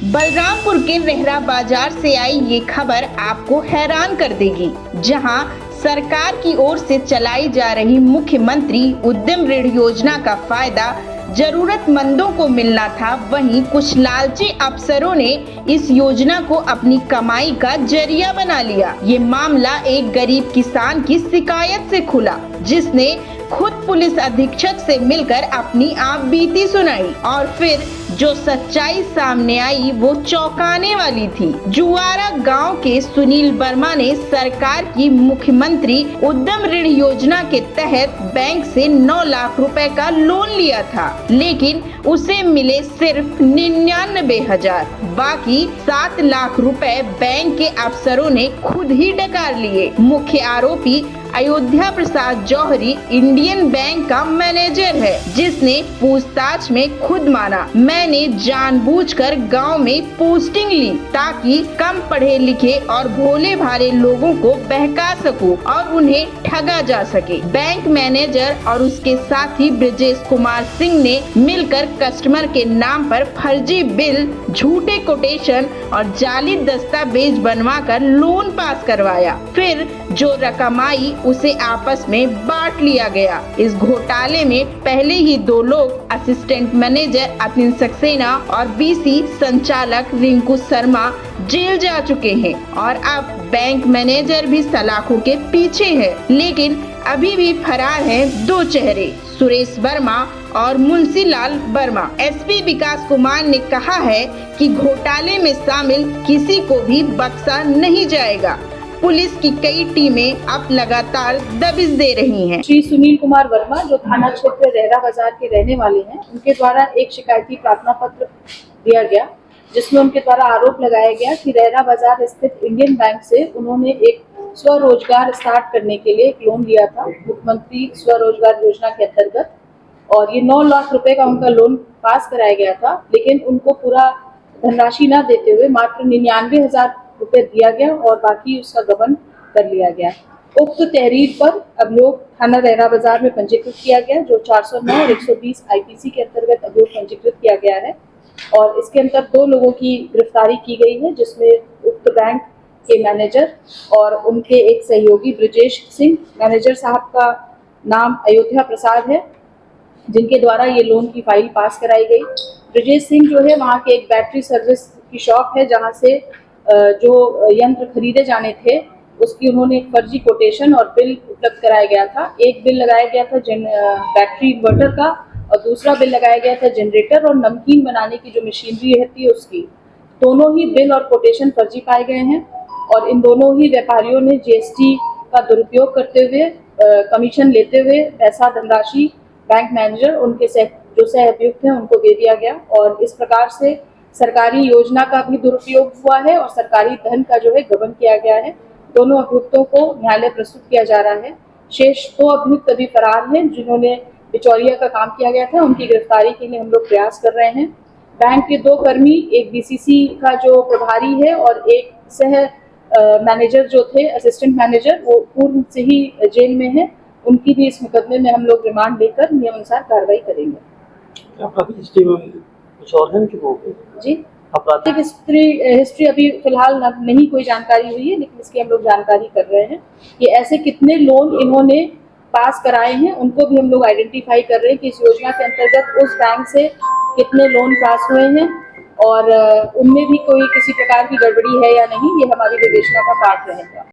बलरामपुर के रेहरा बाजार से आई ये खबर आपको हैरान कर देगी, जहां सरकार की ओर से चलाई जा रही मुख्यमंत्री उद्यम ऋण योजना का फायदा जरूरतमंदों को मिलना था, वहीं कुछ लालची अफसरों ने इस योजना को अपनी कमाई का जरिया बना लिया। ये मामला एक गरीब किसान की शिकायत से खुला, जिसने खुद पुलिस अधीक्षक से मिलकर अपनी आप बीती सुनाई और फिर जो सच्चाई सामने आई वो चौंकाने वाली थी। जुआरा गांव के सुनील वर्मा ने सरकार की मुख्यमंत्री उद्यम ऋण योजना के तहत बैंक से 9 लाख रुपए का लोन लिया था, लेकिन उसे मिले सिर्फ 99,000। बाकी 7 लाख रुपए बैंक के अफसरों ने खुद ही डकार लिए। मुख्य आरोपी अयोध्या प्रसाद जौहरी इंडियन बैंक का मैनेजर है, जिसने पूछताछ में खुद माना, मैंने जानबूझकर गांव में पोस्टिंग ली ताकि कम पढ़े लिखे और भोले भाले लोगों को बहका सकूं और उन्हें ठगा जा सके। बैंक मैनेजर और उसके साथी ब्रजेश कुमार सिंह ने मिलकर कस्टमर के नाम पर फर्जी बिल, झूठे कोटेशन और जाली दस्तावेज बनवाकर लोन पास करवाया। फिर जो रकम आई उसे आपस में बांट लिया गया। इस घोटाले में पहले ही 2 लोग असिस्टेंट मैनेजर अतिन सक्सेना और बीसी संचालक रिंकू शर्मा जेल जा चुके हैं और अब बैंक मैनेजर भी सलाखों के पीछे है, लेकिन अभी भी फरार हैं 2 चेहरे, सुरेश वर्मा और मुंशीलाल वर्मा। एसपी विकास कुमार ने कहा है कि घोटाले में शामिल किसी को भी बख्शा नहीं जाएगा। पुलिस की कई टीमें अब लगातार दबिश दे रही हैं। श्री सुनील कुमार वर्मा, जो थाना क्षेत्र रेहरा बाजार के रहने वाले हैं, उनके द्वारा एक शिकायती प्रार्थना पत्र दिया गया, जिसमें उनके द्वारा आरोप लगाया गया कि रेहरा बाजार स्थित इंडियन बैंक से उन्होंने एक स्वरोजगार स्टार्ट करने के लिए एक लोन लिया था, मुख्यमंत्री स्वरोजगार योजना के अंतर्गत, और ये 9 लाख रुपए का उनका लोन पास कराया गया था, लेकिन उनको पूरा धनराशि न देते हुए मात्र 99,000 रुपए दिया गया और बाकी उसका गबन कर लिया गया। उक्त तहरीर पर अभियोग थाना रेहरा बाजार में पंजीकृत किया गया, जो 409 और 120 आईपीसी के अंतर्गत अभियोग पंजीकृत किया गया है और इसके अंदर 2 लोगों की गिरफ्तारी की गई है, जिसमें उक्त बैंक के मैनेजर और उनके एक सहयोगी ब्रजेश सिंह, मैनेजर साहब का नाम अयोध्या प्रसाद है, जिनके द्वारा ये लोन की फाइल पास कराई गई। ब्रजेश सिंह जो है वहाँ के एक बैटरी सर्विस की शॉप है, जहाँ से जो यंत्र खरीदे जाने थे उसकी उन्होंने एक फर्जी कोटेशन और बिल उपलब्ध कराया गया था। एक बिल लगाया गया था बैटरी इन्वर्टर का और दूसरा बिल लगाया गया था जनरेटर और नमकीन बनाने की जो मशीनरी रहती है उसकी। दोनों ही बिल और कोटेशन फर्जी पाए गए हैं और इन दोनों ही व्यापारियों ने जीएसटी का दुरुपयोग करते हुए कमीशन लेते हुए पैसा धनराशि बैंक मैनेजर उनके जो सह अभियुक्त हैं उनको दे दिया गया और इस प्रकार से सरकारी योजना का भी दुरुपयोग हुआ है और सरकारी धन का जो है गबन किया गया है। दोनों अभियुक्तों को न्यायालय प्रस्तुत किया जा रहा है। शेष 2 अभियुक्त अभी फरार हैं, जिन्होंने बिचौलिया का काम किया गया था। उनकी गिरफ्तारी के लिए हम लोग प्रयास कर रहे हैं। बैंक के 2 कर्मी, एक बीसीसी का जो प्रभारी है और एक सह मैनेजर जो थे असिस्टेंट मैनेजर, वो पूर्व से ही जेल में है। उनकी भी इस मुकदमे में हम लोग रिमांड लेकर नियमानुसार कार्रवाई करेंगे। कुछ और है कि वो जी आपराधिक हिस्ट्री अभी फिलहाल नहीं कोई जानकारी हुई है, लेकिन इसकी हम लोग जानकारी कर रहे हैं कि ऐसे कितने लोन इन्होंने पास कराए हैं, उनको भी हम लोग आइडेंटिफाई कर रहे हैं कि इस योजना के अंतर्गत उस बैंक से कितने लोन पास हुए हैं और उनमें भी कोई किसी प्रकार की गड़बड़ी है या नहीं, ये हमारी विवेचना का पार्ट रहेगा।